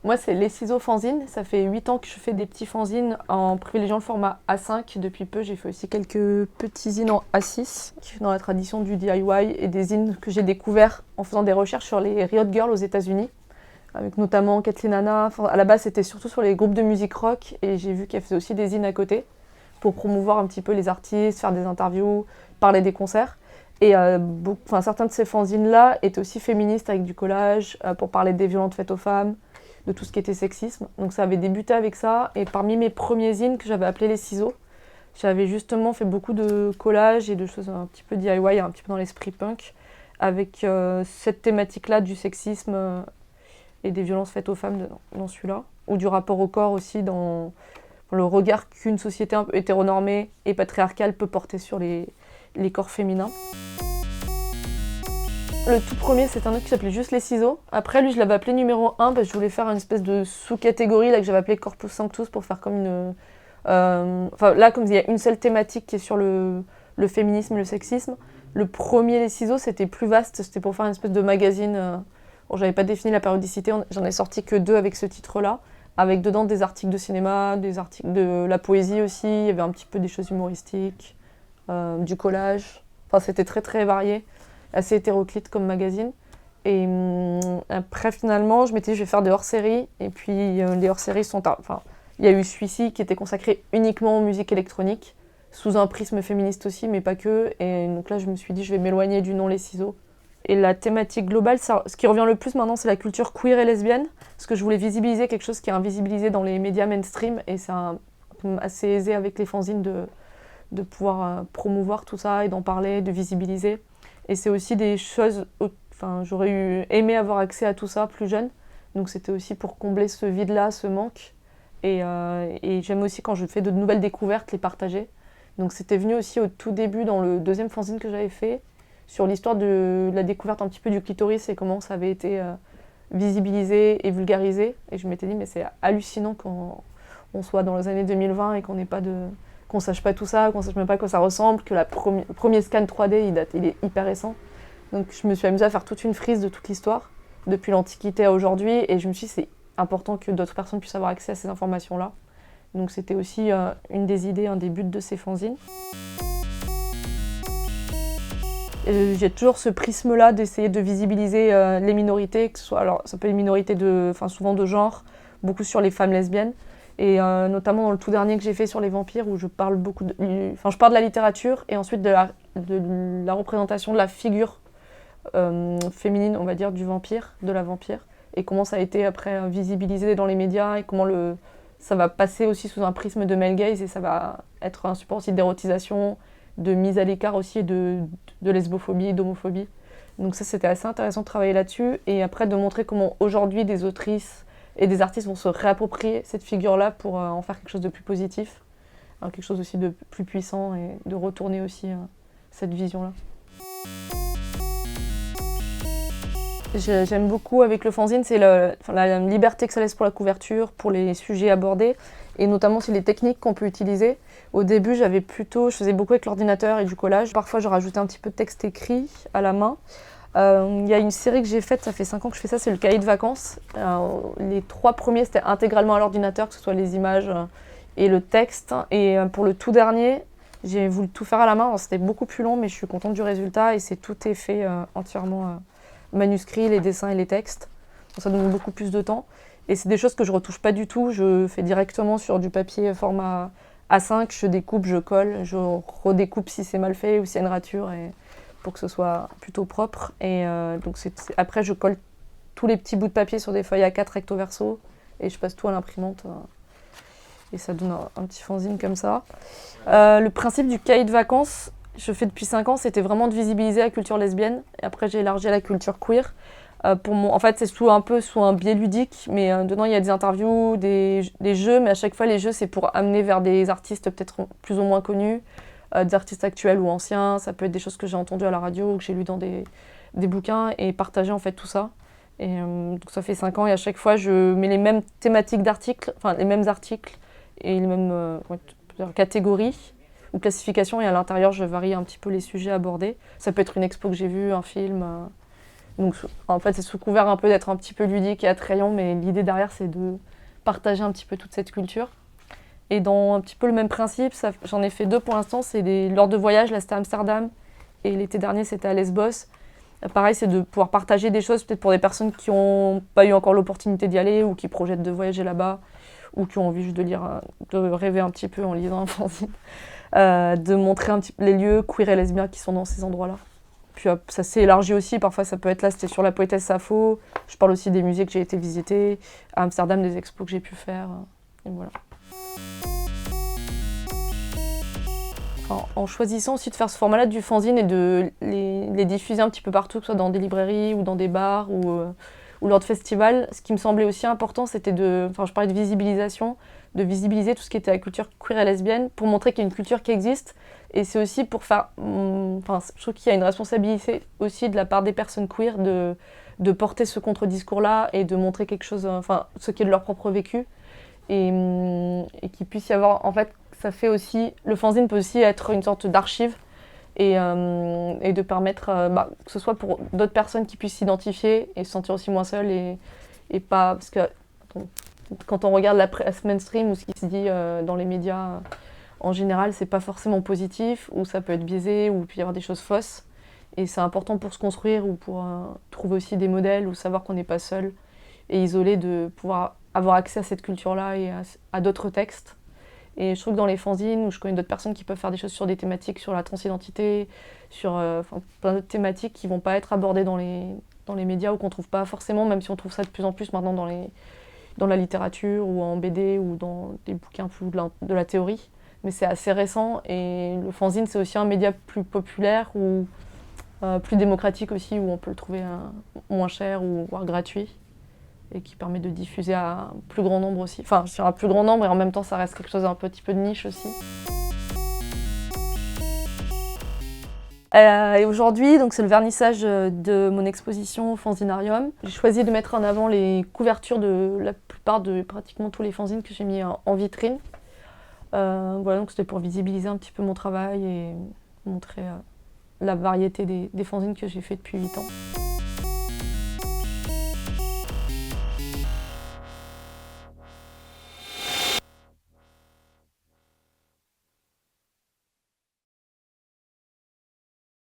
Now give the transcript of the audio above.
Moi, c'est les ciseaux fanzines. Ça fait 8 ans que je fais des petits fanzines en privilégiant le format A5. Depuis peu, j'ai fait aussi quelques petits zines en A6 dans la tradition du DIY et des zines que j'ai découverts en faisant des recherches sur les Riot Girls aux États-Unis, avec notamment Kathleen Hanna. Enfin, à la base, c'était surtout sur les groupes de musique rock et j'ai vu qu'elle faisait aussi des zines à côté pour promouvoir un petit peu les artistes, faire des interviews, parler des concerts. Et certains de ces fanzines-là étaient aussi féministes avec du collage pour parler des violences faites aux femmes, de tout ce qui était sexisme. Donc ça avait débuté avec ça. Et parmi mes premiers zines que j'avais appelés les ciseaux, j'avais justement fait beaucoup de collages et de choses un petit peu DIY, un petit peu dans l'esprit punk, avec cette thématique-là du sexisme et des violences faites aux femmes dans celui-là. Ou du rapport au corps aussi, dans le regard qu'une société un peu hétéronormée et patriarcale peut porter sur les corps féminins. Le tout premier, c'est un autre qui s'appelait juste les ciseaux. Après, lui, je l'avais appelé numéro 1 parce que je voulais faire une espèce de sous-catégorie là, que j'avais appelé Corpus Sanctus pour faire comme une. Là, comme il y a une seule thématique qui est sur le féminisme et le sexisme, le premier, les ciseaux, c'était plus vaste. C'était pour faire une espèce de magazine. Bon, j'avais pas défini la périodicité, j'en ai sorti que 2 avec ce titre-là, avec dedans des articles de cinéma, des articles de la poésie aussi, il y avait un petit peu des choses humoristiques, du collage. Enfin, c'était très très varié, assez hétéroclite comme magazine. Et après, finalement, je m'étais dit, je vais faire des hors-séries. Et puis, les hors-séries sont... Enfin, il y a eu celui-ci qui était consacré uniquement aux musiques électroniques, sous un prisme féministe aussi, mais pas que. Et donc là, je me suis dit, je vais m'éloigner du nom Les Ciseaux. Et la thématique globale, ce qui revient le plus maintenant, c'est la culture queer et lesbienne. Parce que je voulais visibiliser quelque chose qui est invisibilisé dans les médias mainstream. Et c'est assez aisé avec les fanzines de pouvoir promouvoir tout ça et d'en parler, de visibiliser. Et c'est aussi des choses... Enfin, j'aurais aimé avoir accès à tout ça plus jeune. Donc c'était aussi pour combler ce vide-là, ce manque. Et j'aime aussi quand je fais de nouvelles découvertes, les partager. Donc c'était venu aussi au tout début dans le deuxième fanzine que j'avais fait, sur l'histoire de la découverte un petit peu du clitoris et comment ça avait été visibilisé et vulgarisé. Et je m'étais dit, mais c'est hallucinant qu'on soit dans les années 2020 et qu'on sache pas tout ça, qu'on sache même pas à quoi ça ressemble, que le premier scan 3D, il est hyper récent. Donc je me suis amusée à faire toute une frise de toute l'histoire, depuis l'Antiquité à aujourd'hui, et je me suis dit c'est important que d'autres personnes puissent avoir accès à ces informations-là. Donc c'était aussi une des idées, un des buts de ces fanzines. J'ai toujours ce prisme-là d'essayer de visibiliser les minorités, que ce soit, alors ça peut être une minorité souvent de genre, beaucoup sur les femmes lesbiennes, et notamment dans le tout dernier que j'ai fait sur les vampires, où je parle je parle de la littérature et ensuite de la représentation de la figure féminine, on va dire, du vampire, de la vampire, et comment ça a été après visibilisé dans les médias et comment ça va passer aussi sous un prisme de male gaze et ça va être un support aussi d'érotisation, de mise à l'écart aussi de lesbophobie, d'homophobie. Donc ça, c'était assez intéressant de travailler là-dessus et après de montrer comment aujourd'hui des autrices et des artistes vont se réapproprier cette figure-là pour en faire quelque chose de plus positif, quelque chose aussi de plus puissant et de retourner aussi cette vision-là. J'aime beaucoup avec le fanzine, c'est la liberté que ça laisse pour la couverture, pour les sujets abordés, et notamment sur les techniques qu'on peut utiliser. Au début, je faisais beaucoup avec l'ordinateur et du collage. Parfois, je rajoutais un petit peu de texte écrit à la main. Il y a une série que j'ai faite, ça fait 5 ans que je fais ça, c'est le cahier de vacances. Les 3 premiers, c'était intégralement à l'ordinateur, que ce soit les images et le texte. Et pour le tout dernier, j'ai voulu tout faire à la main. Alors, c'était beaucoup plus long, mais je suis contente du résultat et tout est fait entièrement manuscrits, les dessins et les textes. Ça demande beaucoup plus de temps. Et c'est des choses que je retouche pas du tout. Je fais directement sur du papier format A5. Je découpe, je colle, je redécoupe si c'est mal fait ou s'il y a une rature pour que ce soit plutôt propre. Et donc après, je colle tous les petits bouts de papier sur des feuilles A4 recto verso et je passe tout à l'imprimante. Et ça donne un petit fanzine comme ça. Le principe du cahier de vacances, je fais depuis 5 ans, c'était vraiment de visibiliser la culture lesbienne. Et après, j'ai élargi à la culture queer. En fait, c'est sous un biais ludique, mais dedans, il y a des interviews, des jeux, mais à chaque fois, les jeux, c'est pour amener vers des artistes peut-être plus ou moins connus, des artistes actuels ou anciens. Ça peut être des choses que j'ai entendues à la radio ou que j'ai lues dans des bouquins et partager en fait tout ça. Et donc ça fait 5 ans et à chaque fois, je mets les mêmes thématiques d'articles, enfin les mêmes articles et les mêmes catégories ou classifications, et à l'intérieur, je varie un petit peu les sujets abordés. Ça peut être une expo que j'ai vue, un film. Donc en fait, c'est sous couvert un peu d'être un petit peu ludique et attrayant, mais l'idée derrière, c'est de partager un petit peu toute cette culture. Et dans un petit peu le même principe, j'en ai fait 2 pour l'instant, lors de voyage, là c'était à Amsterdam, et l'été dernier c'était à Lesbos. Pareil, c'est de pouvoir partager des choses peut-être pour des personnes qui n'ont pas eu encore l'opportunité d'y aller ou qui projettent de voyager là-bas ou qui ont envie juste de lire, de rêver un petit peu en lisant un fanzine, de montrer un petit peu les lieux queer et lesbiens qui sont dans ces endroits-là. Puis ça s'est élargi aussi, parfois ça peut être là, c'était sur la poétesse Sappho, je parle aussi des musées que j'ai été visiter, à Amsterdam, des expos que j'ai pu faire, et voilà. Enfin, en choisissant aussi de faire ce format-là du fanzine et de les diffuser un petit peu partout, que ce soit dans des librairies ou dans des bars ou lors de festivals, ce qui me semblait aussi important, c'était je parlais de visibilisation, de visibiliser tout ce qui était la culture queer et lesbienne pour montrer qu'il y a une culture qui existe. Et c'est aussi pour faire. Je trouve qu'il y a une responsabilité aussi de la part des personnes queer de porter ce contre-discours-là et de montrer quelque chose, ce qui est de leur propre vécu. Et qu'il puisse y avoir. En fait, ça fait aussi. Le fanzine peut aussi être une sorte d'archive et de permettre que ce soit pour d'autres personnes qui puissent s'identifier et se sentir aussi moins seules et pas. Parce que quand on regarde la presse mainstream ou ce qui se dit dans les médias, en général, c'est pas forcément positif ou ça peut être biaisé ou il peut y avoir des choses fausses. Et c'est important pour se construire ou pour trouver aussi des modèles ou savoir qu'on n'est pas seul et isolé de pouvoir avoir accès à cette culture-là et à d'autres textes. Et je trouve que dans les fanzines, où je connais d'autres personnes qui peuvent faire des choses sur des thématiques, sur la transidentité, sur plein d'autres thématiques qui ne vont pas être abordées dans les médias ou qu'on ne trouve pas forcément, même si on trouve ça de plus en plus maintenant dans la littérature ou en BD ou dans des bouquins plus de la théorie. Mais c'est assez récent et le fanzine, c'est aussi un média plus populaire ou plus démocratique aussi, où on peut le trouver moins cher ou voire gratuit et qui permet de diffuser à un plus grand nombre aussi. Enfin, sur un plus grand nombre et en même temps, ça reste quelque chose d'un petit peu de niche aussi. Et aujourd'hui, donc c'est le vernissage de mon exposition au Fanzinarium. J'ai choisi de mettre en avant les couvertures de la plupart de pratiquement tous les fanzines que j'ai mis en vitrine. Voilà, donc c'était pour visibiliser un petit peu mon travail et montrer la variété des fanzines que j'ai fait depuis 8 ans.